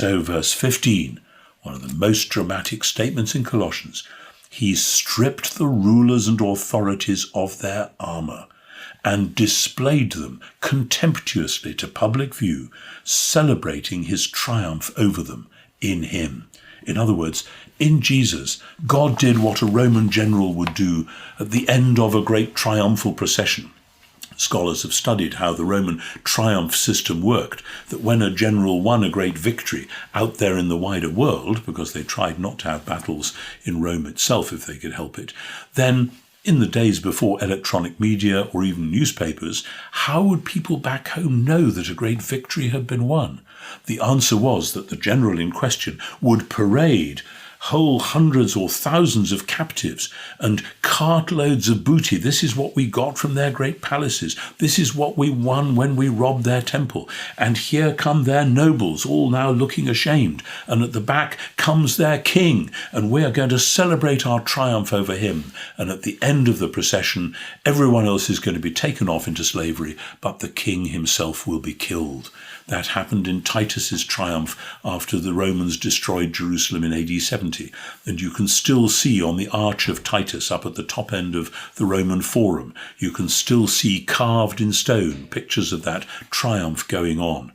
So verse 15, one of the most dramatic statements in Colossians, he stripped the rulers and authorities of their armour and displayed them contemptuously to public view, celebrating his triumph over them in him. In other words, in Jesus, God did what a Roman general would do at the end of a great triumphal procession. Scholars have studied how the Roman triumph system worked, that when a general won a great victory out there in the wider world, because they tried not to have battles in Rome itself if they could help it, then in the days before electronic media or even newspapers, how would people back home know that a great victory had been won? The answer was that the general in question would parade whole hundreds or thousands of captives and cartloads of booty. This is what we got from their great palaces. This is what we won when we robbed their temple. And here come their nobles, all now looking ashamed. And at the back comes their king, and we are going to celebrate our triumph over him. And at the end of the procession, everyone else is going to be taken off into slavery, but the king himself will be killed. That happened in Titus's triumph after the Romans destroyed Jerusalem in AD 70. And you can still see on the Arch of Titus up at the top end of the Roman Forum, you can still see carved in stone pictures of that triumph going on.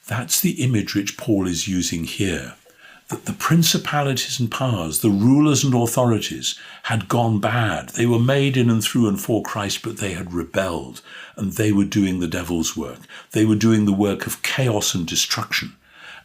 That's the image which Paul is using here, that the principalities and powers, the rulers and authorities, had gone bad. They were made in and through and for Christ, but they had rebelled, and they were doing the devil's work. They were doing the work of chaos and destruction.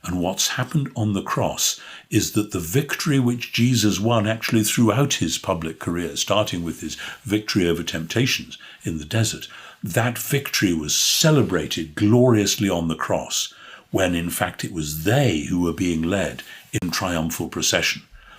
And what's happened on the cross is that the victory which Jesus won actually throughout his public career, starting with his victory over temptations in the desert, that victory was celebrated gloriously on the cross, when in fact it was they who were being led in triumphal procession.